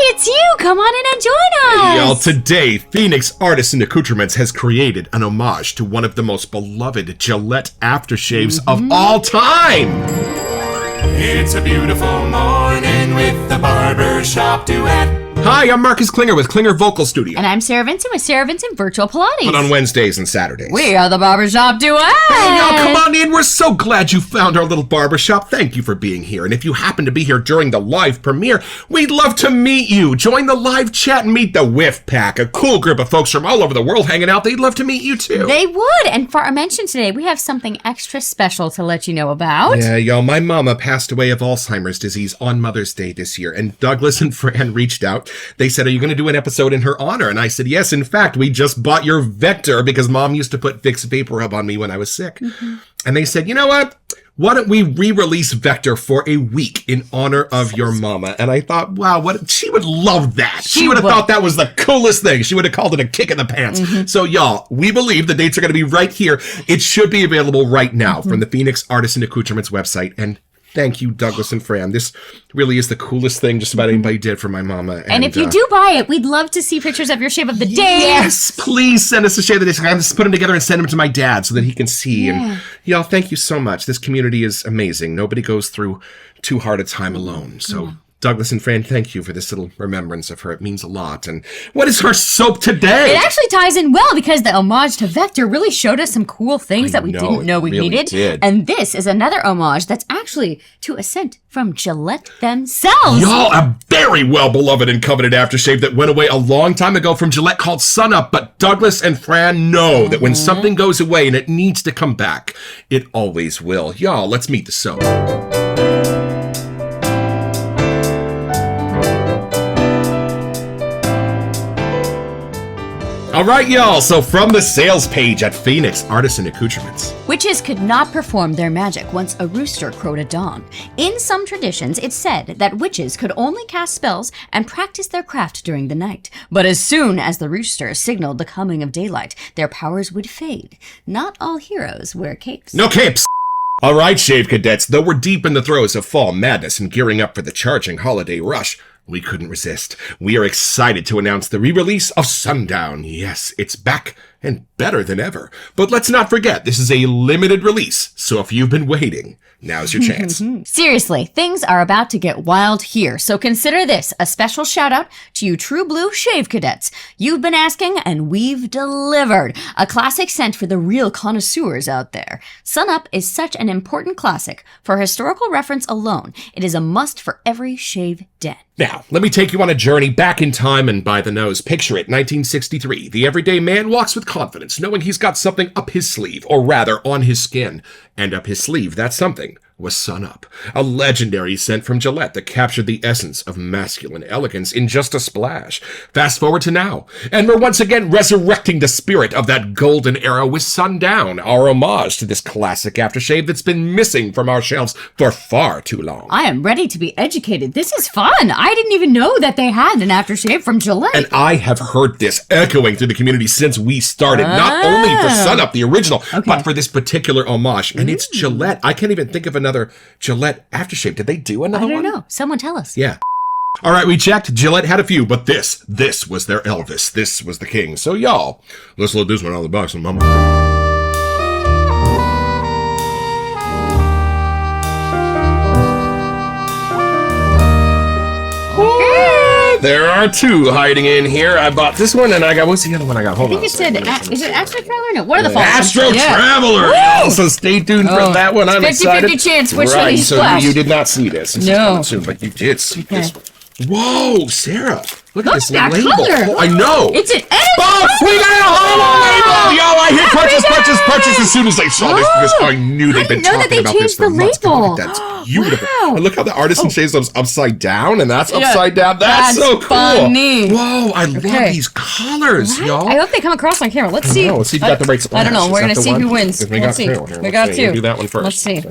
it's you! Come on in and join us! Hey, y'all, today, Phoenix Artisan Accoutrements has created an homage to one of the most beloved Gillette aftershaves of all time! It's a beautiful morning with the Barbershop Duet. Hi, I'm Marcus Klinger with Klinger Vocal Studio. And I'm Sarah Vincent with Sarah Vincent Virtual Pilates. But on Wednesdays and Saturdays. We are the Barbershop Duet! Hey, y'all, come on in. We're so glad you found our little barbershop. Thank you for being here. And if you happen to be here during the live premiere, we'd love to meet you. Join the live chat and meet the Whiff Pack, a cool group of folks from all over the world hanging out. They'd love to meet you, too. They would. And for our mention today, we have something extra special to let you know about. Yeah, y'all, my mama passed away of Alzheimer's disease on Mother's Day this year, and Douglas and Fran reached out. They said, are you going to do an episode in her honor? And I said, yes, in fact, we just bought your Vector because Mom used to put Vicks Vapor Rub on me when I was sick. And they said, you know what? Why don't we re-release Vector for a week in honor of your mama? And I thought, wow, what she would love that. She would have thought that was the coolest thing. She would have called it a kick in the pants. So y'all, we believe the dates are going to be right here. It should be available right now from the Phoenix Artisan Accoutrements website. And thank you, Douglas and Fran. This really is the coolest thing just about anybody did for my mama. And if you do buy it, we'd love to see pictures of your shave of the day. Yes, please send us a shave of the day. I'm just put them together and send them to my dad so that he can see. And y'all, thank you so much. This community is amazing. Nobody goes through too hard a time alone. So Douglas and Fran, thank you for this little remembrance of her. It means a lot. And what is our soap today? It actually ties in well because the homage to Vector really showed us some cool things that we didn't know we needed. And this is another homage that's actually to a scent from Gillette themselves. Y'all, a very well-beloved and coveted aftershave that went away a long time ago from Gillette called Sun Up. But Douglas and Fran know that when something goes away and it needs to come back, it always will. Y'all, let's meet the soap. All right, y'all, so from the sales page at Phoenix Artisan Accoutrements. Witches could not perform their magic once a rooster crowed at dawn. In some traditions, it's said that witches could only cast spells and practice their craft during the night. But as soon as the rooster signaled the coming of daylight, their powers would fade. Not all heroes wear capes. No capes! All right, Shave Cadets, though we're deep in the throes of fall madness and gearing up for the charging holiday rush, we couldn't resist. We are excited to announce the re-release of Sundown. Yes, it's back and better than ever. But let's not forget, this is a limited release, so if you've been waiting, now's your chance. Seriously, things are about to get wild here, so consider this a special shout out to you True Blue Shave Cadets. You've been asking, and we've delivered. A classic scent for the real connoisseurs out there. Sun Up is such an important classic. For historical reference alone, it is a must for every shave den. Now, let me take you on a journey back in time and by the nose. Picture it, 1963. The everyday man walks with confidence, knowing he's got something up his sleeve, or rather, on his skin. And up his sleeve, that something was Sun Up, a legendary scent from Gillette that captured the essence of masculine elegance in just a splash. Fast forward to now, and we're once again resurrecting the spirit of that golden era with Sundown, our homage to this classic aftershave that's been missing from our shelves for far too long. I am ready to be educated. This is fun. I didn't even know that they had an aftershave from Gillette. And I have heard this echoing through the community since we started, not only for Sun Up, the original, but for this particular homage. And it's Gillette. I can't even think of another Gillette aftershave. Did they do another one? I don't know. Someone tell us. Yeah. All right, we checked. Gillette had a few, but this was their Elvis. This was the king. So y'all, let's load this one out of the box and mama. There are two hiding in here. I bought this one, and I got, what's the other one I got? Hold on. I think it said, is it Astro Traveler? No, what are the false Astro Traveler! So stay tuned for that one. I'm 50-50 excited. 50-50 chance which one he's so splashed. you did not see this. This is coming soon, but you did see this one. Whoa, Sarah. Look at this that label. color. Oh, I know. It's an Oh, we got a holo label! Yo, I hit purchase as soon as I saw this because I knew they'd been talking about this for months. Look at that. That's beautiful. Wow. And look how the artisan shaves those upside down, and that's upside down. That's so cool. Funny. Whoa, I love these colors, y'all. I hope they come across on camera. Let's see. Let's see if you got the right splash. I don't know. We're going to see who wins. We got two. We got two. Do that one first. Let's see.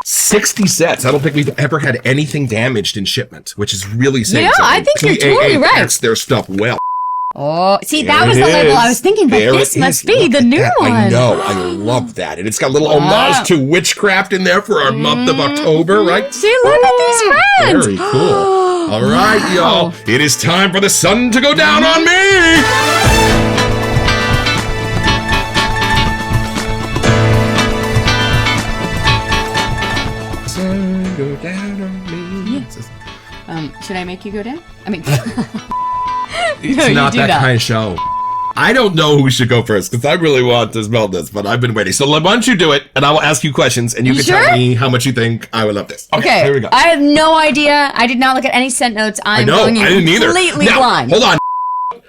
60 sets. I don't think we've ever had anything damaged in shipment, which is really saying Yeah, something. I think you're totally right. Packs their stuff well. Oh, see, that was the label I was thinking, but this must be the new one. I know. I love that. And it's got a little homage to witchcraft in there for our month of October, right? See, look at these friends. Very cool. All right, y'all. It is time for the sun to go down on me. Sun go down on me. Should I make you go down? I mean, It's not that kind of show. I don't know who should go first because I really want to smell this, but I've been waiting. So why don't you do it, and I will ask you questions, and you can tell me how much you think I would love this. Okay, here we go. I have no idea. I did not look at any scent notes. I'm going in completely blind. Hold on.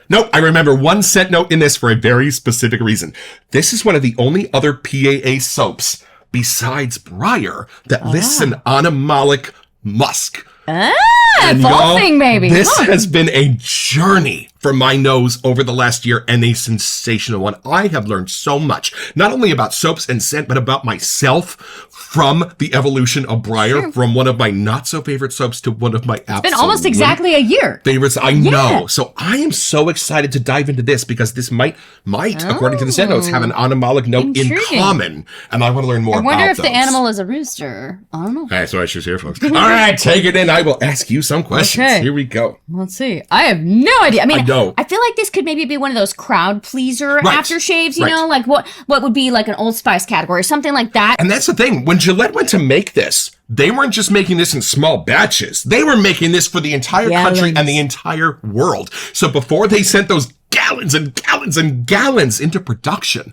Nope, I remember one scent note in this for a very specific reason. This is one of the only other PAA soaps besides Briar that lists an animalic musk. Fall thing, baby. This has been a journey for my nose over the last year, and a sensational one. I have learned so much, not only about soaps and scent, but about myself from the evolution of Briar, from one of my not so favorite soaps to one of my absolute. It's been almost exactly a year. Favorites. I know. So I am so excited to dive into this because this might, according to the scent notes, have an animalic note in common, and I want to learn more about those. I wonder if the animal is a rooster. I don't know. That's what I should hear, folks. All right, take it in. I will ask you some questions. Okay. Here we go. Let's see. I have no idea. I mean, know. I feel like this could maybe be one of those crowd pleaser aftershaves, you know, like what would be like an Old Spice category, something like that. And that's the thing. When Gillette went to make this, they weren't just making this in small batches. They were making this for the entire country and the entire world. So before they sent those gallons and gallons and gallons into production,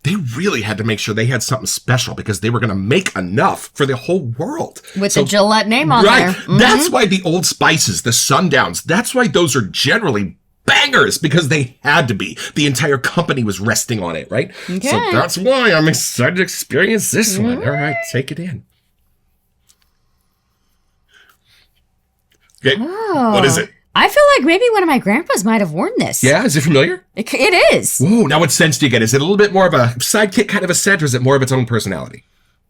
they really had to make sure they had something special because they were going to make enough for the whole world. With the Gillette name on there. Mm-hmm. That's why the Old Spices, the Sundowns, that's why those are generally bangers, because they had to be. The entire company was resting on it, right? Okay. So that's why I'm excited to experience this one. All right, take it in. Okay, what is it? I feel like maybe one of my grandpas might have worn this. Yeah, is it familiar? It is. Ooh, now what sense do you get? Is it a little bit more of a sidekick kind of a scent, or is it more of its own personality?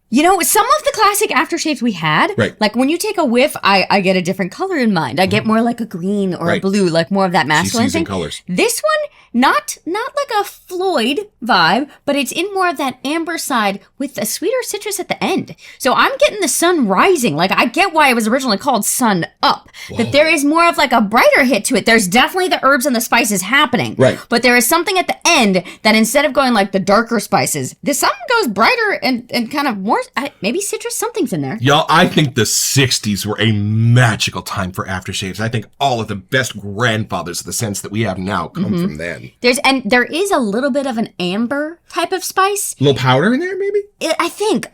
You know, some of the classic aftershaves we had, like when you take a whiff, I get a different color in mind. I get more like a green or a blue, like more of that masculine thing. Colors. This one, not like a Floyd vibe, but it's in more of that amber side with a sweeter citrus at the end. So I'm getting the sun rising. Like, I get why it was originally called Sun Up. Whoa. That there is more of like a brighter hit to it. There's definitely the herbs and the spices happening. Right. But there is something at the end that instead of going like the darker spices, this something goes brighter and kind of more, maybe citrus, something's in there. Y'all, I think the 60s were a magical time for aftershaves. I think all of the best grandfathers of the scents that we have now come from then. There is a little bit of an amber type of spice. A little powder in there, maybe? I think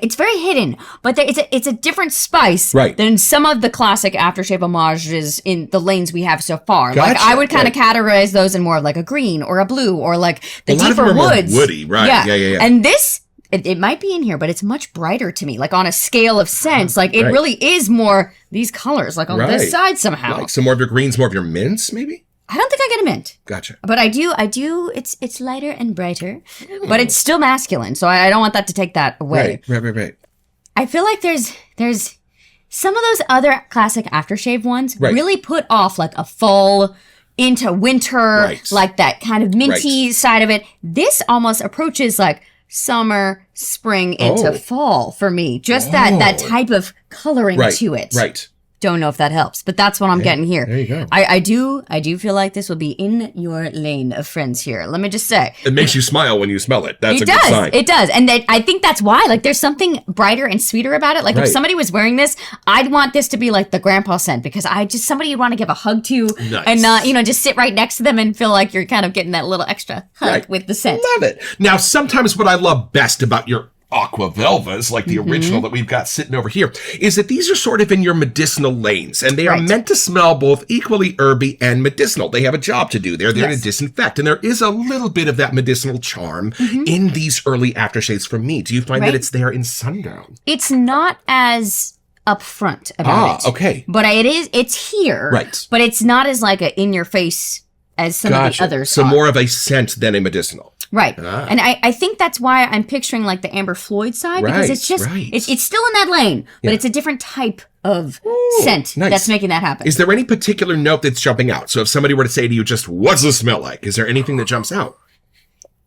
it's very hidden, but it's a different spice than some of the classic aftershave homages in the lanes we have so far. Gotcha. Like I would kind of categorize those in more of like a green or a blue or like the deeper woods. More woody, right? Yeah. And this. It might be in here, but it's much brighter to me. Like on a scale of scents, like it really is more these colors, like on this side somehow. Like some more of your greens, more of your mints, maybe? I don't think I get a mint. Gotcha. But I do, it's lighter and brighter, but it's still masculine. So I don't want that to take that away. Right. I feel like there's some of those other classic aftershave ones really put off like a fall into winter, like that kind of minty side of it. This almost approaches like summer, spring into fall for me. Just that type of coloring to it. Right. Don't know if that helps, but that's what I'm getting here. There you go. I do feel like this will be in your lane of friends here. Let me just say. It makes you smile when you smell it. That's a good sign. It does. And I think that's why. Like, there's something brighter and sweeter about it. Like, if somebody was wearing this, I'd want this to be like the grandpa scent because somebody you'd want to give a hug to and not, just sit right next to them and feel like you're kind of getting that little extra hug with the scent. Love it. Now, sometimes what I love best about your Aqua Velvas, like the original that we've got sitting over here, is that these are sort of in your medicinal lanes, and they are meant to smell both equally herby and medicinal. They have a job to do. They're there to disinfect, and there is a little bit of that medicinal charm in these early aftershaves for me. Do you find that it's there in Sundown? It's not as upfront about it. Okay. But it's here. Right. But it's not as like a in-your-face as some of the others So more of a scent than a medicinal. Right. And I think that's why I'm picturing like the Amber Floyd side because it's just, it's still in that lane, but it's a different type of scent that's making that happen. Is there any particular note that's jumping out? So if somebody were to say to you just, what's the smell like? Is there anything that jumps out?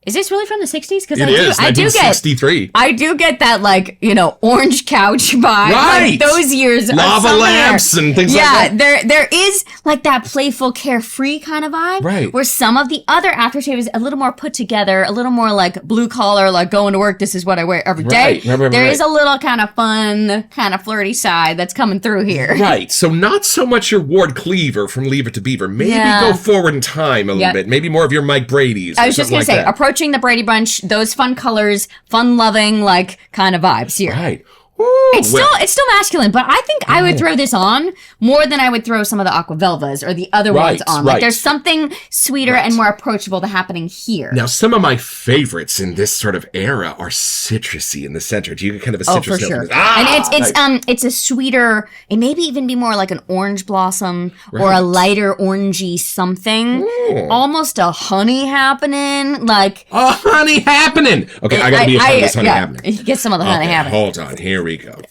Is this really from the 60s? Because It is, 1963. I do get that, like, you know, orange couch vibe. Right. Like, those years. Lava lamps and things like that. Yeah, there is, like, that playful, carefree kind of vibe. Right. Where some of the other aftershave is a little more put together, a little more, like, blue collar, like, going to work, this is what I wear every day. Right. There is a little kind of fun, kind of flirty side that's coming through here. Right. So not so much your Ward Cleaver from Leave It to Beaver. Maybe go forward in time a little bit. Maybe more of your Mike Brady's. I was just going to say, that. Approaching the Brady Bunch, those fun colors, fun-loving, like, kind of vibes here. Right. Ooh, It's still masculine, but I think I would throw this on more than I would throw some of the Aqua Velvas or the other ones on. Like, there's something sweeter and more approachable to happening here. Now, some of my favorites in this sort of era are citrusy in the center. Do you get kind of a citrus note? For sure. Nice. And it's a sweeter, it maybe even be more like an orange blossom or a lighter orangey something. Ooh. Almost a honey happening. Like a honey happening. Okay, I gotta be a part of this honey happening. Get some of the honey happening. Hold on, here we go.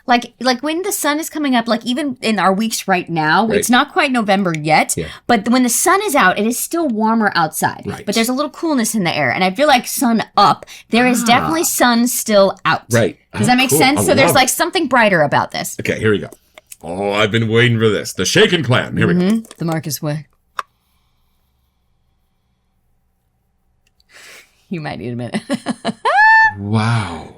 Like when the sun is coming up, like even in our weeks right now, it's not quite November yet, but when the sun is out, it is still warmer outside. Right. But there's a little coolness in the air. And I feel like sun up, there is definitely sun still out. Right. Does that make sense? So there's like something brighter about this. Okay, here we go. Oh, I've been waiting for this. The Shaken Clam. Here we go. The Marcus way. You might need a minute. Wow.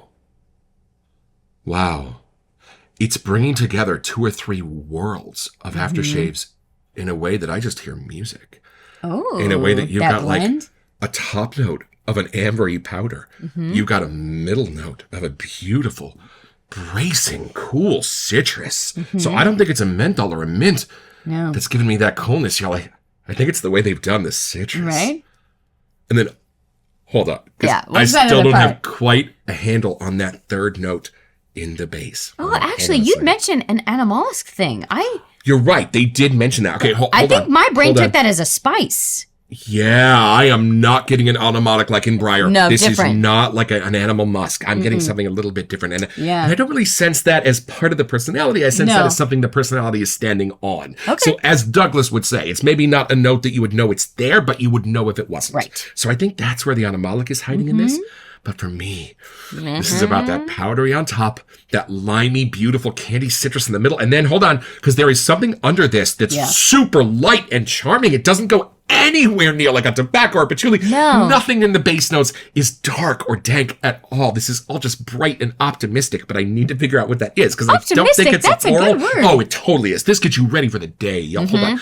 It's bringing together 2 or 3 worlds of aftershaves in a way that I just hear music. Oh, in a way that you've got blend? like a top note of an ambery powder. You've got a middle note of a beautiful, bracing, cool citrus. So I don't think it's a menthol or a mint that's giving me that coolness, y'all. I think it's the way they've done the citrus. Right? And then, hold up. I still don't have quite a handle on that third note in the base. Oh, actually, you'd mentioned an animalisk thing. You're right. They did mention that. Okay, hold on. I think my brain took that as a spice. Yeah, I am not getting an automatic like in Briar. No, this different. is not like an animal musk. I'm getting something a little bit different. And I don't really sense that as part of the personality. I sense that as something the personality is standing on. Okay. So as Douglas would say, it's maybe not a note that you would know it's there, but you would know if it wasn't. Right. So I think that's where the animalic is hiding in this. But for me, this is about that powdery on top, that limey, beautiful candy citrus in the middle. And then, hold on, because there is something under this that's super light and charming. It doesn't go anywhere near like a tobacco or patchouli. No. Nothing in the base notes is dark or dank at all. This is all just bright and optimistic, but I need to figure out what that is because I don't think it's that's a floral. a good word. Oh, it totally is. This gets you ready for the day. Y'all, hold on.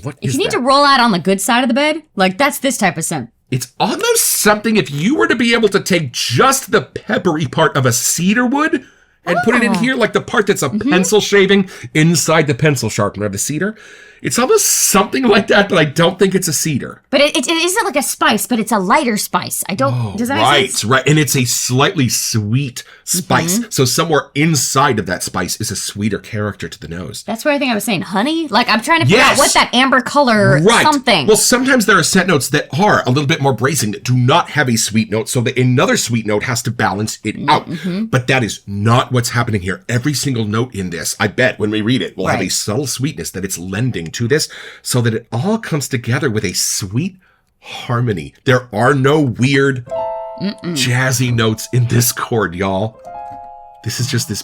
What is If you need that? to roll out on the good side of the bed, like that's this type of scent. It's almost something if you were to be able to take just the peppery part of a cedar wood and put it in here, like the part that's a pencil shaving inside the pencil sharpener of the cedar. It's almost something like that, but I don't think it's a cedar. But it isn't like a spice, but it's a lighter spice. I don't. Does that make sense? Right. And it's a slightly sweet spice. So somewhere inside of that spice is a sweeter character to the nose. That's where I think I was saying honey. Like I'm trying to figure out what that amber color something. Well, sometimes there are scent notes that are a little bit more bracing that do not have a sweet note, so that another sweet note has to balance it out. But that is not what's happening here. Every single note in this, I bet when we read it, will have a subtle sweetness that it's lending to this so that it all comes together with a sweet harmony. There are no weird jazzy notes in this chord, y'all. This is just this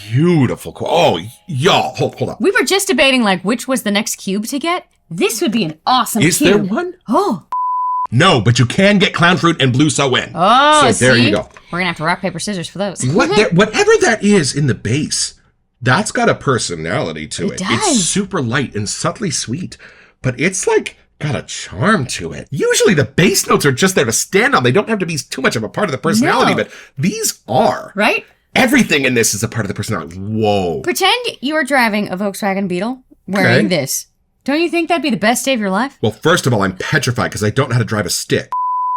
beautiful chord. Oh, y'all, hold up. We were just debating like which was the next cube to get. This would be an awesome Is cube. there one? Oh. No, but you can get clown fruit and blue so-en. Oh, so there you go. We're gonna have to rock, paper, scissors for those. Whatever that is in the base, that's got a personality to it. It does. It's super light and subtly sweet, but it's like got a charm to it. Usually the bass notes are just there to stand on. They don't have to be too much of a part of the personality, but these are. Right? Everything in this is a part of the personality. Whoa. Pretend you are driving a Volkswagen Beetle wearing this. Don't you think that'd be the best day of your life? Well, first of all, I'm petrified because I don't know how to drive a stick.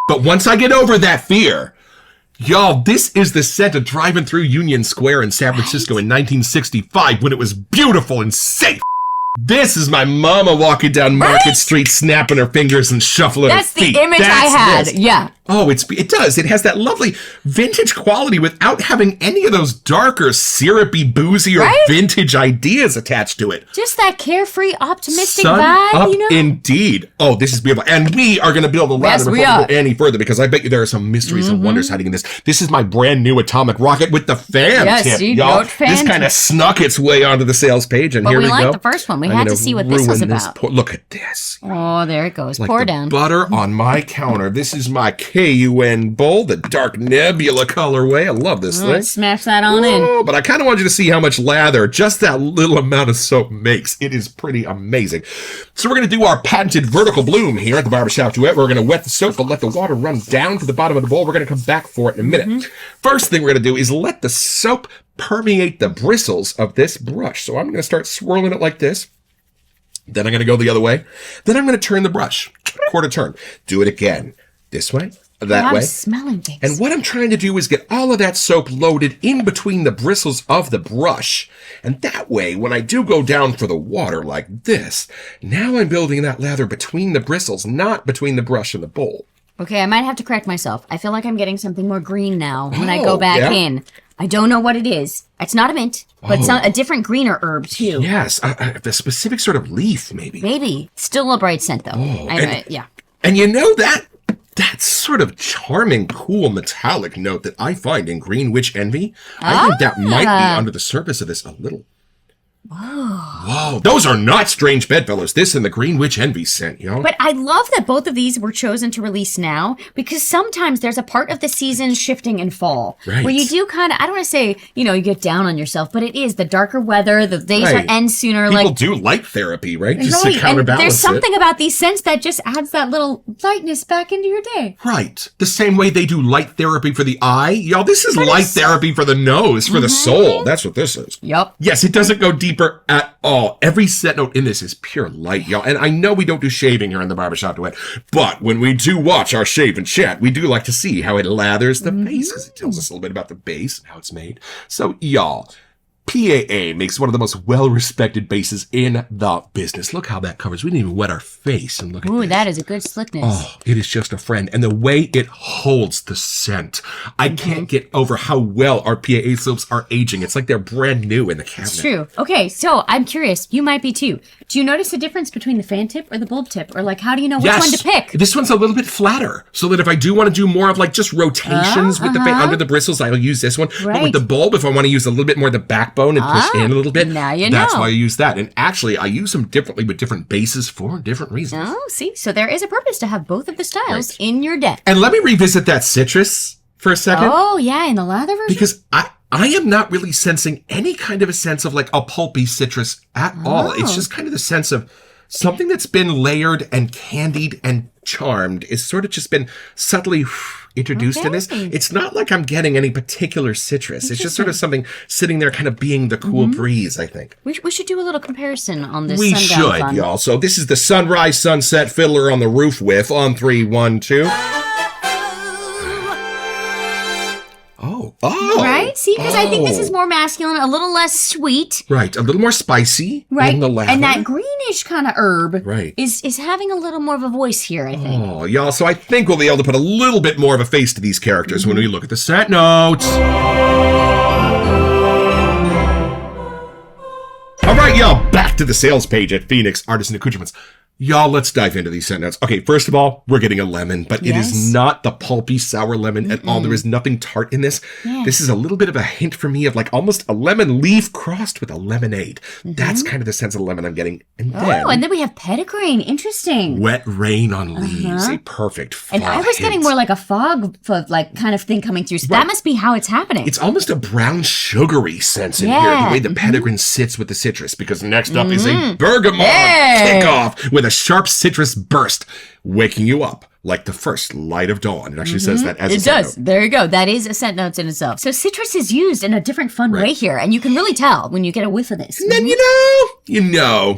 But once I get over that fear, y'all, this is the scent of driving through Union Square in San Francisco in 1965 when it was beautiful and safe. This is my mama walking down Market Street, snapping her fingers and shuffling her feet. That's the image I had. This. Yeah. Oh, it does. It has that lovely vintage quality without having any of those darker, syrupy, boozy, or vintage ideas attached to it. Just that carefree, optimistic Sun vibe, up you know? Indeed. Oh, this is beautiful. And we are going to build a ladder before we go any further, because I bet you there are some mysteries and wonders hiding in this. This is my brand new atomic rocket with the fan tip, y'all. This kind of snuck its way onto the sales page, and here we go. But we like the first one. We had to see what this was about. Look at this. Oh, there it goes. Like Pour the down. butter on my counter. This is my KUN bowl, the dark nebula colorway. I love this thing. Smash that on in. But I kind of want you to see how much lather just that little amount of soap makes. It is pretty amazing. So we're going to do our patented vertical bloom here at the Barbershop Duet. We're going to wet the soap, but let the water run down to the bottom of the bowl. We're going to come back for it in a minute. First thing we're going to do is let the soap permeate the bristles of this brush. So I'm going to start swirling it like this. Then I'm going to go the other way. Then I'm going to turn the brush, quarter turn. Do it again. This way, that way. I'm smelling things. And what I'm trying to do is get all of that soap loaded in between the bristles of the brush. And that way, when I do go down for the water like this, now I'm building that lather between the bristles, not between the brush and the bowl. Okay, I might have to correct myself. I feel like I'm getting something more green now when I go back in. I don't know what it is. It's not a mint, but it's a different greener herb, too. Yes, a specific sort of leaf, maybe. Maybe. Still a bright scent, though. And you know that sort of charming, cool, metallic note that I find in Green Witch Envy, I think that might be under the surface of this a little. Whoa. Those are not strange bedfellows. This and the Green Witch Envy scent, you know? But I love that both of these were chosen to release now, because sometimes there's a part of the season shifting in fall where you do kind of, I don't want to say, you get down on yourself, but it is the darker weather, the days end sooner. People do light therapy, right? Just to counterbalance and there's something about these scents that just adds that little lightness back into your day. Right. The same way they do light therapy for the eye. Y'all, this is light therapy for the nose, for the soul. That's what this is. Yep. Yes, it doesn't go deeper at all. Every scent note in this is pure light, y'all. And I know we don't do shaving here in the Barbershop Duet, but when we do watch our shave and chat, we do like to see how it lathers the base, because it tells us a little bit about the base and how it's made. So, y'all, PAA makes one of the most well-respected bases in the business. Look how that covers. We didn't even wet our face. And look at this. That is a good slickness. Oh, it is just a friend. And the way it holds the scent. I can't get over how well our PAA soaps are aging. It's like they're brand new in the cabinet. It's true. Okay, so I'm curious. You might be too. Do you notice the difference between the fan tip or the bulb tip? Or how do you know which one to pick? This one's a little bit flatter. So that if I do want to do more of just rotations with the fan under the bristles, I'll use this one. Right. But with the bulb, if I want to use a little bit more of the backbone and push in a little bit, now you know. That's why I use that. And actually, I use them differently with different bases for different reasons. Oh, see? So there is a purpose to have both of the styles in your deck. And let me revisit that citrus for a second. Oh, yeah, in the lather version? Because I am not really sensing any kind of a sense of a pulpy citrus at all. It's just kind of the sense of something that's been layered and candied and charmed. It's sort of just been subtly introduced in this. It's not like I'm getting any particular citrus. It's just sort of something sitting there kind of being the cool breeze, I think. We should do a little comparison on this We sundown should, fun. y'all. So this is the Sunrise Sunset Fiddler on the Roof whiff on 3, 1, 2. Oh. Right? See, because I think this is more masculine, a little less sweet. Right. A little more spicy. Right. In the lather. And that greenish kind of herb Right. is having a little more of a voice here, I think. Oh, y'all. So I think we'll be able to put a little bit more of a face to these characters when we look at the scent notes. All right, y'all. Back to the sales page at Phoenix Artisan Accoutrements. Y'all, let's dive into these scent notes. Okay, first of all, we're getting a lemon, but it is not the pulpy, sour lemon at all. There is nothing tart in this. This is a little bit of a hint for me of almost a lemon leaf crossed with a lemonade. That's kind of the sense of the lemon I'm getting. And and then we have petitgrain. Interesting. wet rain on leaves, a perfect fall And I was getting hint. more like a fog kind of thing coming through. So that must be how it's happening. It's almost a brown sugary sense in here, the way the petitgrain sits with the citrus, because next up is a bergamot kickoff with a sharp citrus burst, waking you up like the first light of dawn. It actually says that as a scent note. There you go. That is a scent notes in itself. So citrus is used in a different fun way here, and you can really tell when you get a whiff of this. And then,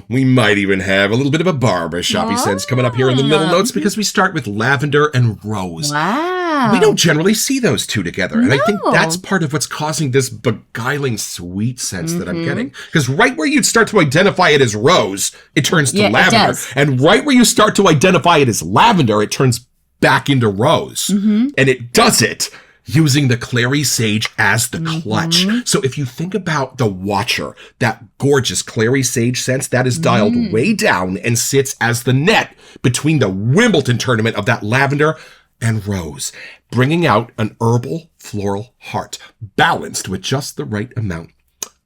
we might even have a little bit of a barbershop-y sense coming up here in the middle notes, because we start with lavender and rose. Wow. We don't generally see those two together. And I think that's part of what's causing this beguiling sweet sense that I'm getting. Because right where you'd start to identify it as rose, it turns to lavender. It does. And right where you start to identify it as lavender, it turns back into rose. And it does it using the clary sage as the clutch. So if you think about the Watcher, that gorgeous clary sage scent, that is dialed way down and sits as the net between the Wimbledon tournament of that lavender and rose, bringing out an herbal floral heart, balanced with just the right amount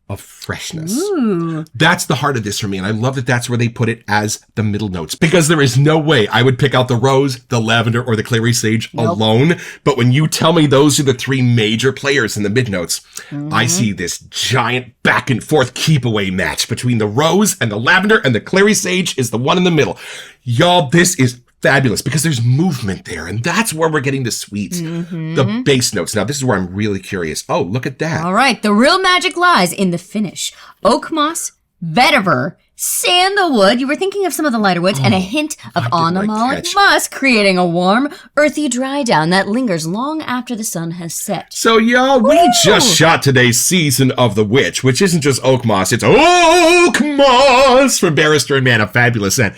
of freshness. That's the heart of this for me, and I love that that's where they put it as the middle notes, because there is no way I would pick out the rose, the lavender, or the clary sage alone. But when you tell me those are the three major players in the mid notes, I see this giant back and forth keep away match between the rose and the lavender, and the clary sage is the one in the middle. Y'all, this is fabulous because there's movement there, and that's where we're getting the sweets, the base notes. Now, this is where I'm really curious. Oh, look at that. All right, the real magic lies in the finish. Oak moss, vetiver, sandalwood, you were thinking of some of the lighter woods, and a hint of animalic musk, creating a warm, earthy dry down that lingers long after the sun has set. So, y'all, we just shot today's season of The Witch, which isn't just oak moss, it's oak moss from Barrister and Man, a fabulous scent.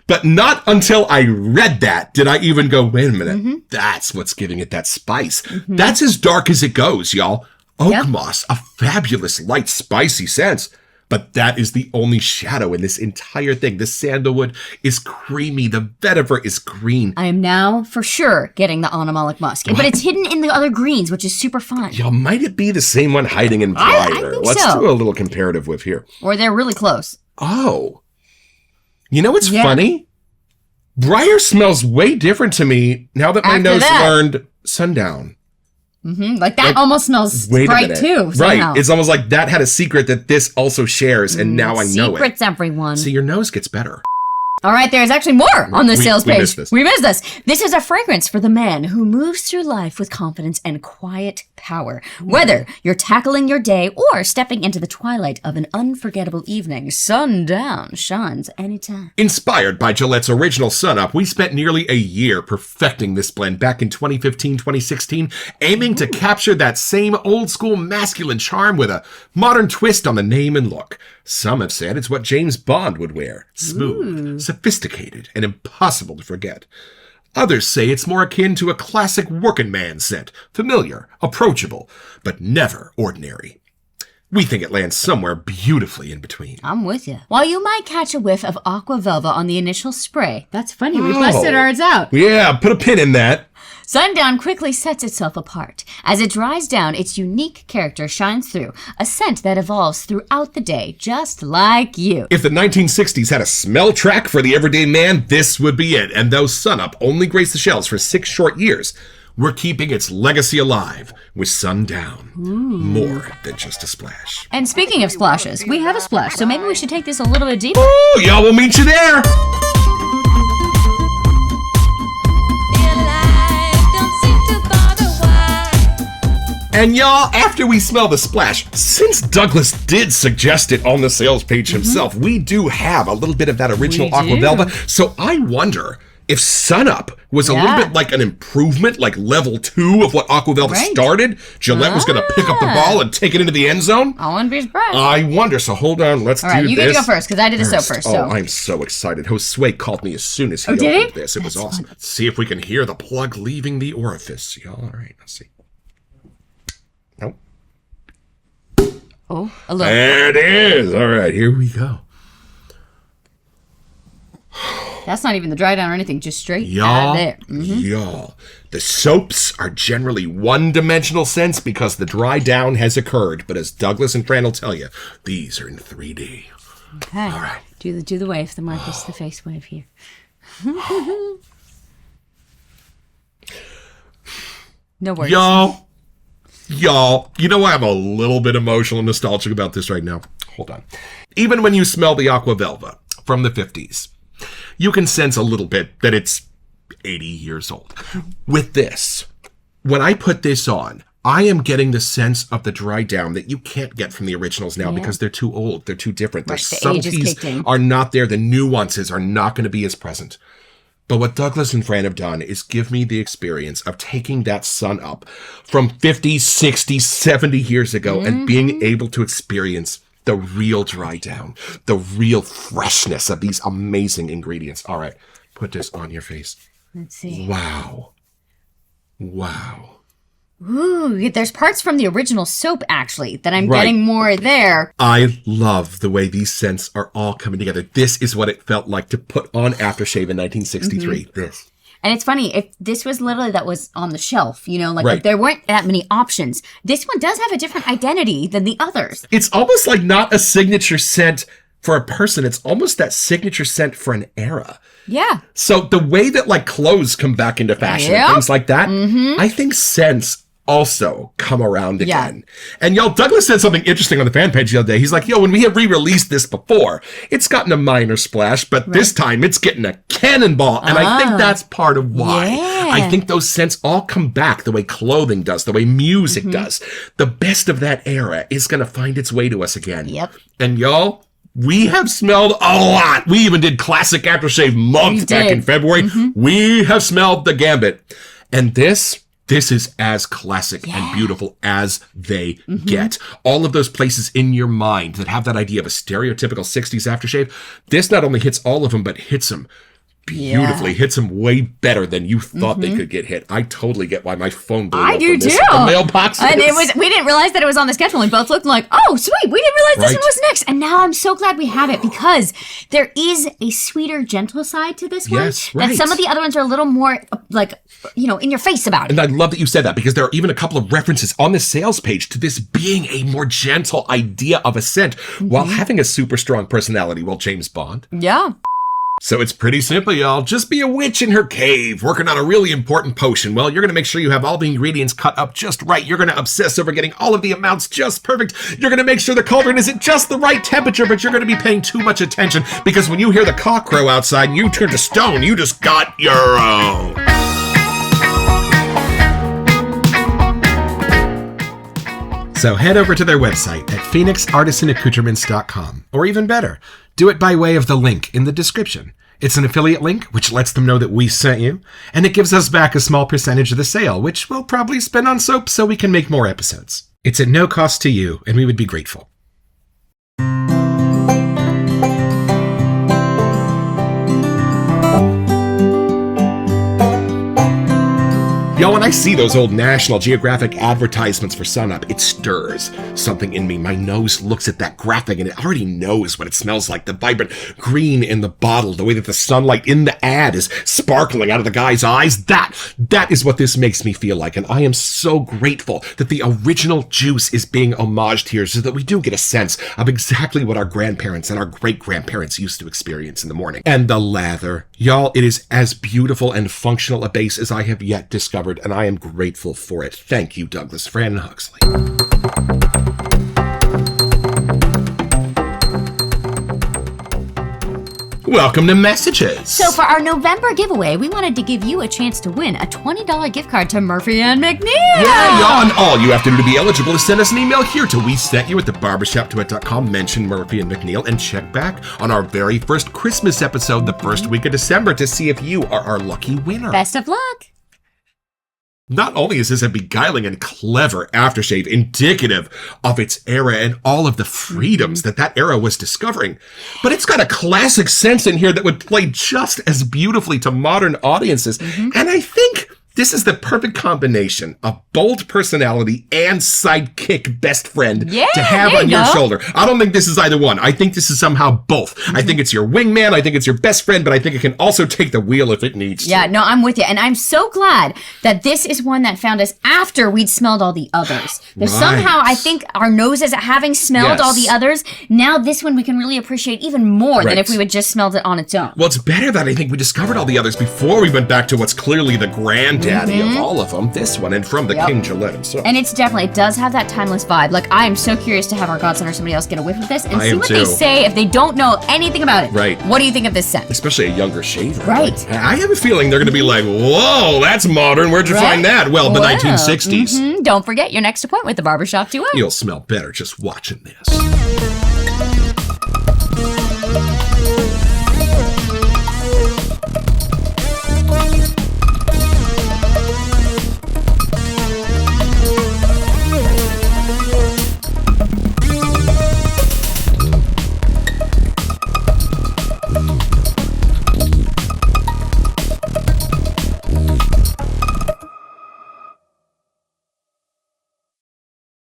But not until I read that did I even go, wait a minute, that's what's giving it that spice. That's as dark as it goes, y'all. Oak moss, a fabulous, light, spicy scent. But that is the only shadow in this entire thing. The sandalwood is creamy. The vetiver is green. I am now, for sure, getting the animalic musk. But it's hidden in the other greens, which is super fun. Y'all, might it be the same one hiding in brighter? I think Let's so. do a little comparative whiff here. Or they're really close. Oh. You know what's funny? Briar smells way different to me now that my nose learned sundown. Like that almost smells bright too. Somehow. Right. It's almost like that had a secret that this also shares, and now I know it. Secrets, everyone. See, your nose gets better. All right, there's actually more on the sales page. We missed this. This is a fragrance for the man who moves through life with confidence and quiet power. Whether you're tackling your day or stepping into the twilight of an unforgettable evening, Sundown shines anytime. Inspired by Gillette's original Sun Up, we spent nearly a year perfecting this blend back in 2015, 2016, aiming to capture that same old school masculine charm with a modern twist on the name and look. Some have said it's what James Bond would wear. Smooth, sophisticated, and impossible to forget. Others say it's more akin to a classic working man scent. Familiar, approachable, but never ordinary. We think it lands somewhere beautifully in between. I'm with you. While you might catch a whiff of aqua velva on the initial spray, that's funny, we busted ours out. Yeah, put a pin in that. Sundown quickly sets itself apart. As it dries down, its unique character shines through, a scent that evolves throughout the day, just like you. If the 1960s had a smell track for the everyday man, this would be it. And though Sun Up only graced the shelves for 6 short years, we're keeping its legacy alive with Sundown. More than just a splash. And speaking of splashes, we have a splash, so maybe we should take this a little bit deeper. Oh, y'all, will meet you there. And y'all, after we smell the splash, since Douglas did suggest it on the sales page himself, we do have a little bit of that original Aqua Velva. So I wonder if Sun Up was a little bit like an improvement, like level 2 of what Aqua Velva started. Gillette was going to pick up the ball and take it into the end zone. I wouldn't be surprised. I wonder. So hold on, let's do this. All right, you get to go first, because I did the soap first. Oh, I'm so excited. Josue called me as soon as he opened this. It was awesome. Let's see if we can hear the plug leaving the orifice. Y'all, all right, let's see. Nope. Oh, a little. There it is. All right, here we go. That's not even the dry down or anything, just straight Y'all, out of there. y'all, the soaps are generally one-dimensional scents because the dry down has occurred. But as Douglas and Fran will tell you, these are in 3D. Okay. All right. Do the wave, the Marcus, the face wave here. No worries. Y'all, you know I'm a little bit emotional and nostalgic about this right now. Hold on. Even when you smell the Aqua Velva from the 50s, you can sense a little bit that it's 80 years old. With this, when I put this on, I am getting the sense of the dry down that you can't get from the originals now because they're too old. They're too different. Their subtleties are not there. The nuances are not going to be as present. But what Douglas and Fran have done is give me the experience of taking that Sun Up from 50, 60, 70 years ago and being able to experience the real dry down, the real freshness of these amazing ingredients. All right, put this on your face. Let's see. Wow. Ooh, there's parts from the original soap, actually, that I'm Right. getting more there. I love the way these scents are all coming together. This is what it felt like to put on aftershave in 1963. This. And it's funny, if this was literally that was on the shelf, like Right. if there weren't that many options, this one does have a different identity than the others. It's almost like not a signature scent for a person. It's almost that signature scent for an era. Yeah. So the way that like clothes come back into fashion Yep. and things like that, I think scents also come around Yeah. again. And Douglas said something interesting on the fan page the other day. He's like, when we have re-released this before, it's gotten a minor splash, but this time it's getting a cannonball. And I think that's part of why. Yeah. I think those scents all come back the way clothing does, the way music does. The best of that era is going to find its way to us again. Yep. And we have smelled a lot. We even did Classic Aftershave Month back in February. We have smelled the Gambit. And this is as classic and beautiful as they get. All of those places in your mind that have that idea of a stereotypical 60s aftershave, this not only hits all of them, but hits them beautifully, hits them way better than you thought they could get hit. I totally get why my phone blew I up do from this. too. The mailboxes. And we didn't realize that it was on the schedule. We both looked like, oh, sweet. We didn't realize this one was next. And now I'm so glad we have it because there is a sweeter, gentle side to this one. Yes, That some of the other ones are a little more in your face about it. And I love that you said that because there are even a couple of references on the sales page to this being a more gentle idea of a scent while having a super strong personality. Well, James Bond. Yeah. So it's pretty simple, y'all. Just be a witch in her cave, working on a really important potion. Well, you're going to make sure you have all the ingredients cut up just right. You're going to obsess over getting all of the amounts just perfect. You're going to make sure the cauldron is at just the right temperature, but you're going to be paying too much attention because when you hear the cock crow outside and you turn to stone, you just got your own. So head over to their website at phoenixartisanaccoutrements.com, or even better, do it by way of the link in the description. It's an affiliate link, which lets them know that we sent you, and it gives us back a small percentage of the sale, which we'll probably spend on soap so we can make more episodes. It's at no cost to you, and we would be grateful. Yo, when I see those old National Geographic advertisements for Sunup, it stirs something in me. My nose looks at that graphic and it already knows what it smells like. The vibrant green in the bottle, the way that the sunlight in the ad is sparkling out of the guy's eyes. That is what this makes me feel like. And I am so grateful that the original juice is being homaged here so that we do get a sense of exactly what our grandparents and our great-grandparents used to experience in the morning. And the lather. Y'all, it is as beautiful and functional a base as I have yet discovered, and I am grateful for it. Thank you, Douglas, Fran, and Huxley. Welcome to Messages. So for our November giveaway, we wanted to give you a chance to win a $20 gift card to Murphy and McNeil. Yeah, y'all, and all you have to do to be eligible is send us an email here to WeSentYou at thebarbershopduet.com, mention Murphy and McNeil, and check back on our very first Christmas episode the first week of December to see if you are our lucky winner. Best of luck. Not only is this a beguiling and clever aftershave indicative of its era and all of the freedoms that era was discovering, but it's got a classic sense in here that would play just as beautifully to modern audiences. And I think this is the perfect combination of bold personality and sidekick best friend to have on your shoulder. I don't think this is either one. I think this is somehow both. I think it's your wingman. I think it's your best friend, but I think it can also take the wheel if it needs to. Yeah, no, I'm with you. And I'm so glad that this is one that found us after we'd smelled all the others. There's somehow, I think, our noses having smelled all the others, now this one we can really appreciate even more than if we would just smelled it on its own. Well, it's better that I think we discovered all the others before we went back to what's clearly the granddaddy of all of them, this one, and from the King Gillette himself. And it does have that timeless vibe. Like, I am so curious to have our godson or somebody else get a whiff of this and see what they say if they don't know anything about it. Right. What do you think of this scent? Especially a younger shaver. Right. I have a feeling they're going to be like, whoa, that's modern. Where'd you find that? Well, the 1960s. Don't forget your next appointment with the Barbershop Duet. You'll smell better just watching this.